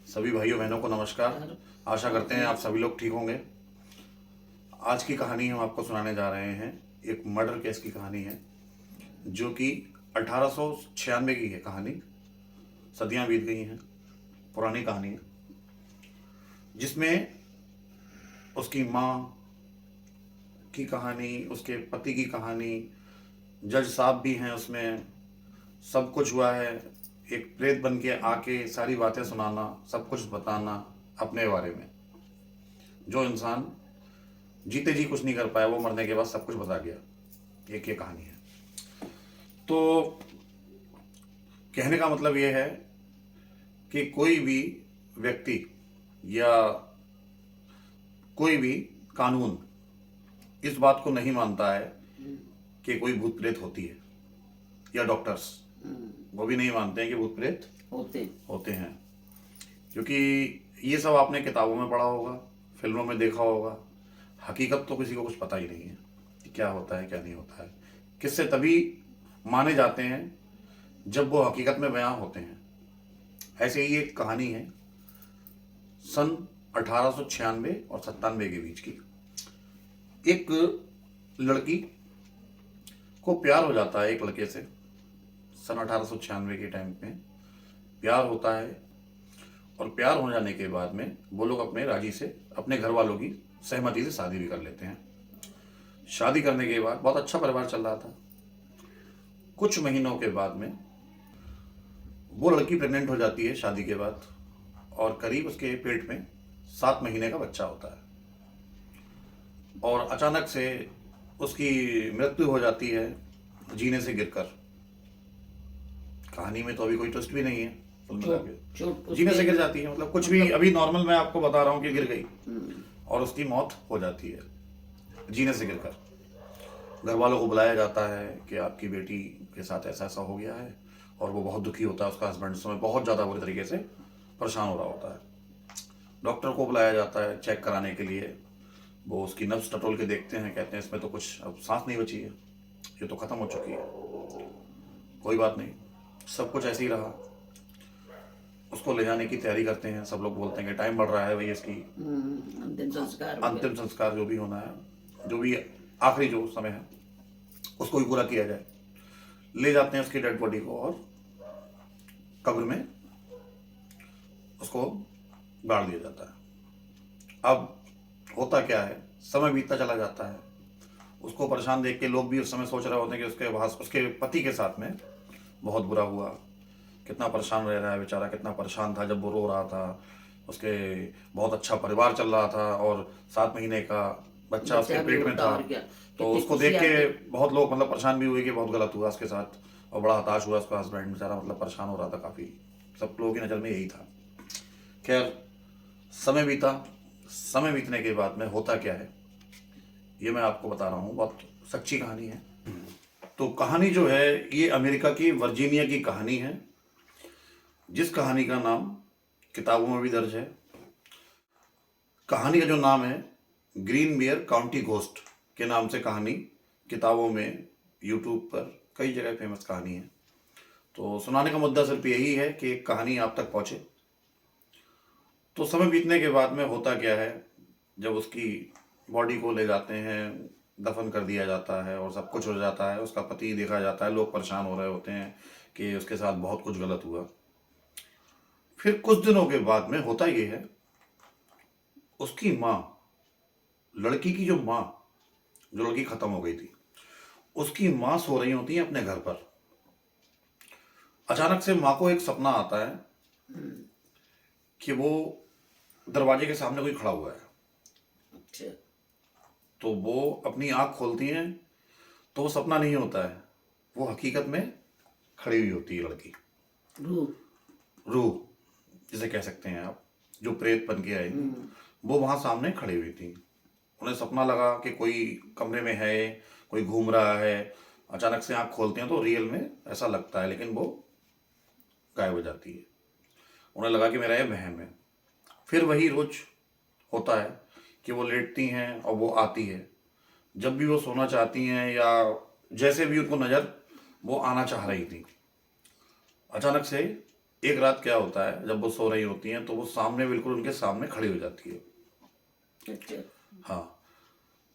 सभी भाइयों बहनों को नमस्कार। आशा करते हैं आप सभी लोग ठीक होंगे। आज की कहानी हम आपको सुनाने जा रहे हैं। एक मर्डर केस की कहानी है जो कि 1896 की है। कहानी सदियां बीत गई हैं, पुरानी कहानी है, जिसमें उसकी माँ की कहानी, उसके पति की कहानी, जज साहब भी हैं उसमें। सब कुछ हुआ है। एक प्रेत बन के आके सारी बातें सुनाना, सब कुछ बताना अपने बारे में। जो इंसान जीते जी कुछ नहीं कर पाया, वो मरने के बाद सब कुछ बता गया। एक ये कहानी है। तो कहने का मतलब ये है कि कोई भी व्यक्ति या कोई भी कानून इस बात को नहीं मानता है कि कोई भूत प्रेत होती है, या डॉक्टर्स वो भी नहीं मानते हैं कि भूत प्रेत होते हैं। क्योंकि ये सब आपने किताबों में पढ़ा होगा, फिल्मों में देखा होगा। हकीकत तो किसी को कुछ पता ही नहीं है कि क्या होता है क्या नहीं होता है। किससे तभी माने जाते हैं जब वो हकीकत में बयां होते हैं। ऐसे ही एक कहानी है सन 1896 और 97 के बीच की। एक लड़की को प्यार हो जाता है एक लड़के से। सन 1896 के टाइम पे प्यार होता है, और प्यार हो जाने के बाद में वो लोग अपने राजी से, अपने घर वालों की सहमति से शादी भी कर लेते हैं। शादी करने के बाद बहुत अच्छा परिवार चल रहा था। कुछ महीनों के बाद में वो लड़की प्रेग्नेंट हो जाती है शादी के बाद, और करीब उसके पेट में 7 महीने का बच्चा होता है। और अचानक से उसकी मृत्यु हो जाती है जीने से गिरकर। कहानी में तो अभी कोई ट्विस्ट भी नहीं है, कुल मिला के जीने से गिर जाती है। मतलब कुछ भी, अभी नॉर्मल मैं आपको बता रहा हूँ कि गिर गई और उसकी मौत हो जाती है जीने से गिरकर। घर वालों को बुलाया जाता है कि आपकी बेटी के साथ ऐसा ऐसा हो गया है, और वो बहुत दुखी होता है। उसका हस्बैंड इस समय बहुत ज़्यादा बुरी तरीके से परेशान हो रहा होता है। डॉक्टर को बुलाया जाता है चेक कराने के लिए। वो उसकी नब्ज टटोल के देखते हैं, कहते हैं इसमें तो कुछ अब सांस नहीं बची है, ये तो ख़त्म हो चुकी है। कोई बात नहीं, सब कुछ ऐसे ही रहा। उसको ले जाने की तैयारी करते हैं। सब लोग बोलते हैं कि टाइम बढ़ रहा है भाई, इसकी अंतिम संस्कार जो भी होना है, जो भी आखिरी जो समय है उसको भी पूरा किया जाए। ले जाते हैं उसकी डेड बॉडी को और कब्र में उसको गाड़ दिया जाता है। अब होता क्या है, समय बीतता चला जाता है। उसको परेशान देख के लोग भी उस समय सोच रहे होते हैं कि उसके पति के साथ में बहुत बुरा हुआ। कितना परेशान रह रहा है बेचारा, कितना परेशान था जब वो रो रहा था। उसके बहुत अच्छा परिवार चल रहा था और 7 महीने का बच्चा उसके पेट में था। तो उसको देख के बहुत लोग मतलब परेशान भी हुए कि बहुत गलत हुआ उसके साथ, और बड़ा हताश हुआ उसका हस्बैंड बेचारा, मतलब परेशान हो रहा था काफ़ी। सब लोगों की नज़र में यही था। खैर, समय बीता। समय बीतने के बाद में होता क्या है ये मैं आपको बता रहा हूँ। बहुत सच्ची कहानी है। तो कहानी जो है ये अमेरिका की वर्जीनिया की कहानी है, जिस कहानी का नाम किताबों में भी दर्ज है। कहानी का जो नाम है ग्रीन बियर काउंटी घोस्ट के नाम से कहानी किताबों में, यूट्यूब पर कई जगह फेमस कहानी है। तो सुनाने का मुद्दा सिर्फ यही है कि एक कहानी आप तक पहुंचे। तो समय बीतने के बाद में होता क्या है, जब उसकी बॉडी को ले जाते हैं, दफन कर दिया जाता है और सब कुछ हो जाता है, उसका पति देखा जाता है, लोग परेशान हो रहे होते हैं कि उसके साथ बहुत कुछ गलत हुआ। फिर कुछ दिनों के बाद में होता ये है, उसकी माँ, लड़की की जो माँ, जो लड़की खत्म हो गई थी, उसकी माँ सो रही होती है अपने घर पर। अचानक से माँ को एक सपना आता है कि वो दरवाजे के सामने कोई खड़ा हुआ है। अच्छा। तो वो अपनी आंख खोलती हैं तो वो सपना नहीं होता है, वो हकीकत में खड़ी हुई होती है लड़की। रूह जिसे कह सकते हैं आप, जो प्रेत बन के आई थी, वो वहां सामने खड़ी हुई थी। उन्हें सपना लगा कि कोई कमरे में है, कोई घूम रहा है। अचानक से आंख खोलते हैं तो रियल में ऐसा लगता है, लेकिन वो गायब हो जाती है। उन्हें लगा कि मेरा ये वहम है। फिर वही रोज होता है कि वो लेटती हैं और वो आती है। जब भी वो सोना चाहती हैं या जैसे भी उनको नज़र वो आना चाह रही थी, अचानक से एक रात क्या होता है, जब वो सो रही होती हैं तो वो सामने, बिल्कुल उनके सामने खड़ी हो जाती है। अच्छा। हाँ,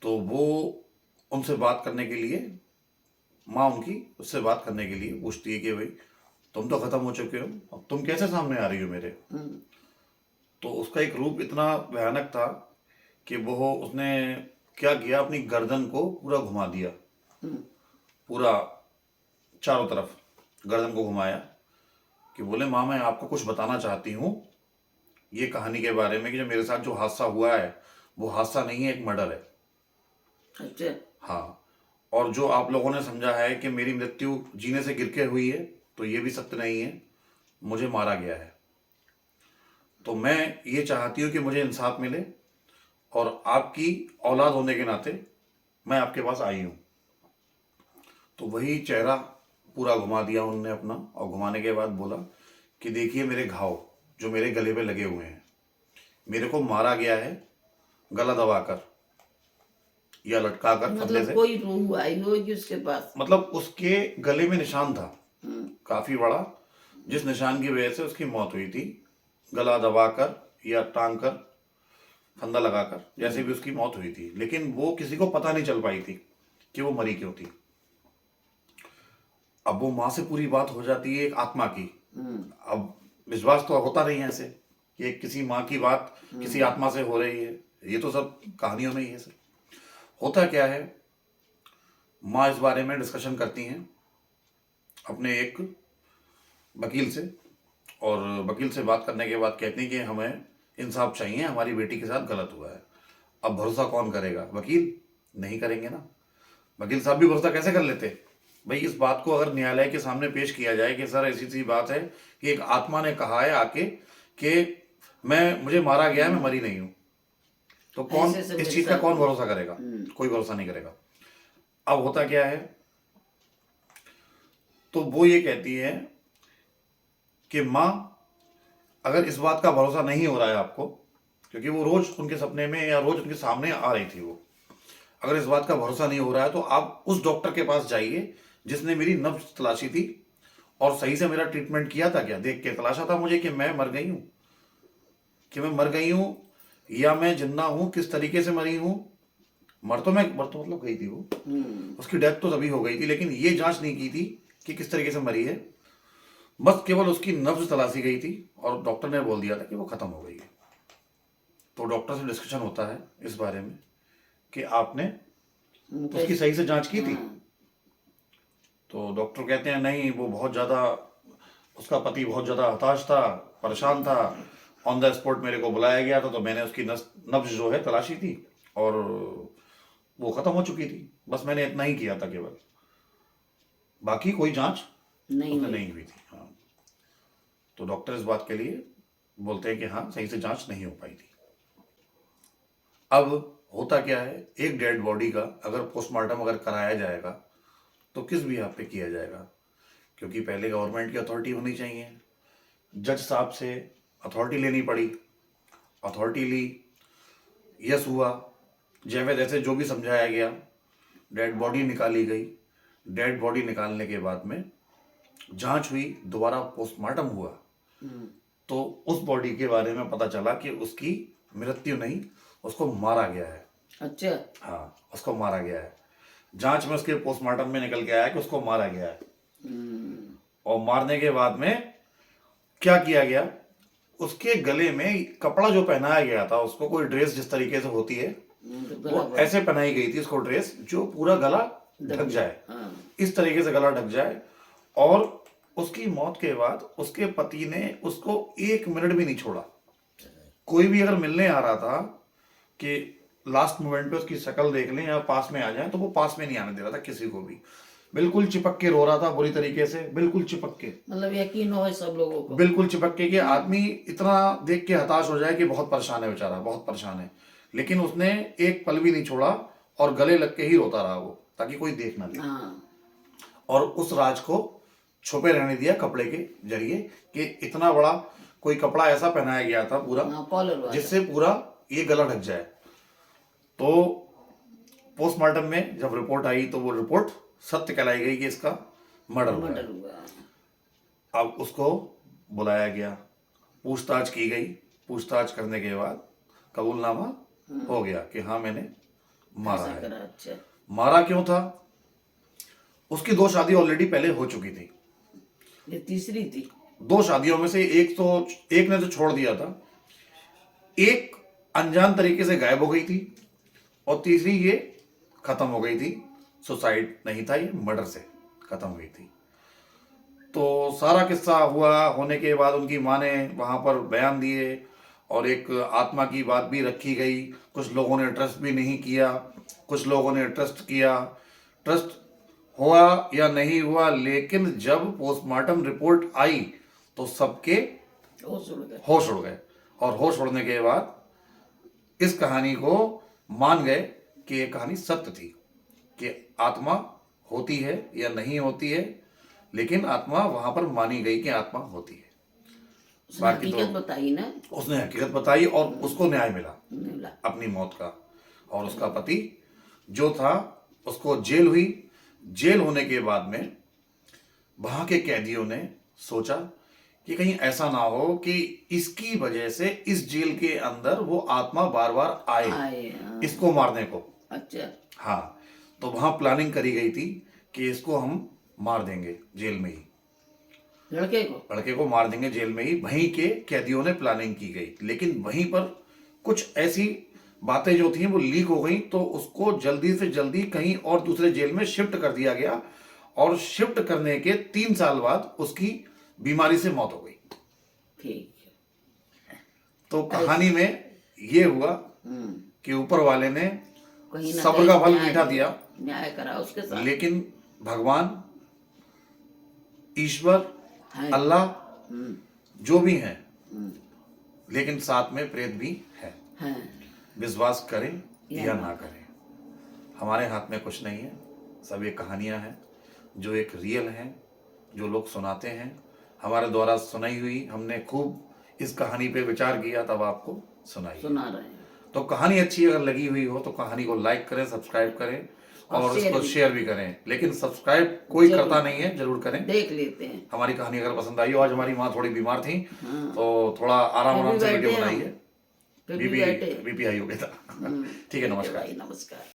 तो वो उनसे बात करने के लिए, माँ उनकी उससे बात करने के लिए पूछती है कि भाई तुम तो खत्म हो चुके हो, अब तुम कैसे सामने आ रही हो मेरे। तो उसका एक रूप इतना भयानक था कि वो उसने क्या किया, अपनी गर्दन को पूरा घुमा दिया, पूरा चारों तरफ गर्दन को घुमाया, कि बोले माँ मैं आपको कुछ बताना चाहती हूँ ये कहानी के बारे में, कि जो मेरे साथ जो हादसा हुआ है वो हादसा नहीं है, एक मर्डर है। अच्छा। हाँ, और जो आप लोगों ने समझा है कि मेरी मृत्यु जीने से गिर के हुई है, तो ये भी सत्य नहीं है, मुझे मारा गया है। तो मैं ये चाहती हूँ कि मुझे इंसाफ मिले, और आपकी औलाद होने के नाते मैं आपके पास आई हूँ। तो वही चेहरा पूरा घुमा दिया उन्होंने अपना, और घुमाने के बाद बोला कि देखिए मेरे घाव जो मेरे गले पे लगे हुए हैं, मेरे को मारा गया है गला दबाकर या लटका कर फंदे मतलब से। कोई रूह आई होगी उसके पास। मतलब उसके गले में निशान था काफी बड़ा, जिस निशान की वजह से उसकी मौत हुई थी, गला दबाकर या टांग कर, फंदा लगाकर, जैसे भी उसकी मौत हुई थी। लेकिन वो किसी को पता नहीं चल पाई थी कि वो मरी क्यों थी। अब वो माँ से पूरी बात हो जाती है एक आत्मा की। अब विश्वास तो होता नहीं है ऐसे कि किसी माँ की बात किसी आत्मा से हो रही है, ये तो सब कहानियों में ही है सर। होता क्या है, माँ इस बारे में डिस्कशन करती हैं अपने एक वकील से, और वकील से बात करने के बाद कहती हैं कि हमें इंसाफ चाहिए, हमारी बेटी के साथ गलत हुआ है। अब भरोसा कौन करेगा, वकील नहीं करेंगे ना। वकील साहब भी भरोसा कैसे कर लेते भाई। इस बात को अगर न्यायालय के सामने पेश किया जाए कि सर ऐसी सी बात है कि एक आत्मा ने कहा है आके कि मुझे मारा गया है, मैं मरी नहीं हूं, तो कौन ऐसे इस चीज का कौन भरोसा करेगा, कोई भरोसा नहीं करेगा। अब होता क्या है, तो वो ये कहती है कि माँ अगर इस बात का भरोसा नहीं हो रहा है आपको, क्योंकि वो रोज उनके सपने में या रोज उनके सामने आ रही थी वो, अगर इस बात का भरोसा नहीं हो रहा है तो आप उस डॉक्टर के पास जाइए जिसने मेरी नब्ज तलाशी थी और सही से मेरा ट्रीटमेंट किया था। क्या देख के तलाशा था मुझे कि मैं मर गई हूं, कि मैं मर गई हूं या मैं जिंदा हूं, किस तरीके से मरी हूं। मर तो मतलब गई थी वो, उसकी डेथ तो तभी हो गई थी, लेकिन ये जांच नहीं की थी कि किस तरीके से मरी है। बस केवल उसकी नब्ज तलाशी गई थी और डॉक्टर ने बोल दिया था कि वो खत्म हो गई है। तो डॉक्टर से डिस्कशन होता है इस बारे में कि आपने उसकी सही से जांच की थी। तो डॉक्टर कहते हैं नहीं, वो बहुत ज़्यादा, उसका पति बहुत ज़्यादा हताश था, परेशान था, ऑन द स्पॉट मेरे को बुलाया गया था, तो मैंने उसकी नब्ज जो है तलाशी थी और वो ख़त्म हो चुकी थी। बस मैंने इतना ही किया था केवल, बाकी कोई जांच उसने नहीं हुई थी। हाँ, तो डॉक्टर इस बात के लिए बोलते हैं कि हाँ सही से जांच नहीं हो पाई थी। अब होता क्या है, एक डेड बॉडी का अगर पोस्टमार्टम अगर कराया जाएगा तो किस बिहाफ पे किया जाएगा, क्योंकि पहले गवर्नमेंट की अथॉरिटी होनी चाहिए। जज साहब से अथॉरिटी लेनी पड़ी, अथॉरिटी ली, यस हुआ, जैसे जैसे जो भी समझाया गया, डेड बॉडी निकाली गई। डेड बॉडी निकालने के बाद में जांच हुई, दोबारा पोस्टमार्टम हुआ, तो उस बॉडी के बारे में पता चला कि उसकी मृत्यु नहीं, उसको मारा गया है। अच्छा। हाँ, उसको मारा गया है। जांच में उसके पोस्टमार्टम में निकल के आया कि उसको मारा गया है। और मारने के बाद में क्या किया गया, उसके गले में कपड़ा जो पहनाया गया था उसको, कोई ड्रेस जिस तरीके से होती है वो ऐसे पहनाई गई थी उसको, ड्रेस जो पूरा गला ढक जाए, इस तरीके से गला ढक जाए। और उसकी मौत के बाद उसके पति ने उसको 1 मिनट भी नहीं छोड़ा। कोई भी अगर मिलने आ रहा था कि लास्ट मोमेंट पे उसकी शक्ल देख लें या पास में आ जाए, तो वो पास में नहीं आने दे रहा था किसी को भी। बिल्कुल चिपक के रो रहा था बुरी तरीके से, बिल्कुल चिपक के, मतलब यकीन हो सब लोगों को, बिल्कुल चिपक के कि आदमी इतना देख के हताश हो जाए कि बहुत परेशान है बेचारा, बहुत परेशान है। लेकिन उसने एक पल भी नहीं छोड़ा और गले लग के ही रोता रहा वो, ताकि कोई देख ना ले। और उस राज को छुपे रहने दिया कपड़े के जरिए, कि इतना बड़ा कोई कपड़ा ऐसा पहनाया गया था पूरा, जिससे पूरा ये गला ढक जाए। तो पोस्टमार्टम में जब रिपोर्ट आई तो वो रिपोर्ट सत्य कहलाई गई कि इसका मर्डर हुआ है। अब उसको बुलाया गया, पूछताछ की गई। पूछताछ करने के बाद कबूलनामा हो गया कि हाँ मैंने मारा ऐसा है। करा। अच्छा। मारा क्यों था? उसकी 2 शादी ऑलरेडी पहले हो चुकी थी। ये तीसरी थी। 2 शादियों में से एक ने तो छोड़ दिया था, एक अनजान तरीके से गायब हो गई थी, और तीसरी ये खत्म हो गई थी। सुसाइड नहीं था, ये मर्डर से खत्म हुई थी। तो सारा किस्सा होने के बाद उनकी माँ ने वहाँ पर बयान दिए और एक आत्मा की बात भी रखी गई। कुछ लोगों ने ट्रस्ट भी नहीं किया, कुछ लोगों ने ट्रस्ट किया। ट्रस्ट हुआ या नहीं हुआ, लेकिन जब पोस्टमार्टम रिपोर्ट आई तो सबके होश उड़ गए। होश उड़ गए। और होश उड़ने के बाद इस कहानी को मान गए कि ये कहानी सत्य थी, कि आत्मा होती है या नहीं होती है, लेकिन आत्मा वहां पर मानी गई कि आत्मा होती है। उसने हकीकत बताई ना। उसने हकीकत बताई और उसको न्याय मिला मिला। अपनी मौत का। और उसका पति जो था उसको जेल हुई। जेल होने के बाद में वहां के कैदियों ने सोचा कि कहीं ऐसा ना हो कि इसकी वजह से इस जेल के अंदर वो आत्मा बार बार आए हाँ। इसको मारने को। अच्छा। हाँ, तो वहां प्लानिंग करी गई थी कि इसको हम मार देंगे जेल में ही, लड़के को मार देंगे जेल में ही। वहीं के कैदियों ने प्लानिंग की गई, लेकिन वहीं पर कुछ ऐसी बातें जो थी वो लीक हो गई, तो उसको जल्दी से जल्दी कहीं और दूसरे जेल में शिफ्ट कर दिया गया। और शिफ्ट करने के 3 साल बाद उसकी बीमारी से मौत हो गई। ठीक। तो कहानी में ये हुआ कि ऊपर वाले ने कहीं ना सब्र का कहीं फल न्याय मीठा दिया, न्याय करा उसके साथ। लेकिन भगवान, ईश्वर, है। अल्लाह जो भी हैं, लेकिन साथ में प्रेत भी है। विश्वास करें या ना करें, हमारे हाथ में कुछ नहीं है। सब ये कहानियां हैं जो एक रियल हैं, जो लोग सुनाते हैं, हमारे द्वारा सुनाई हुई। हमने खूब इस कहानी पे विचार किया, तब आपको सुना रहे हैं। तो कहानी अच्छी अगर लगी हुई हो तो कहानी को लाइक करें, सब्सक्राइब करें और उसको शेयर भी करें। लेकिन सब्सक्राइब कोई करता नहीं है, जरूर करें, देख लेते हैं। हमारी कहानी अगर पसंद आई हो। आज हमारी माँ थोड़ी बीमार थी, तो थोड़ा आराम से वीडियो बनाई है। बीपी हाई हो गया था। ठीक है, नमस्कार। नमस्कार।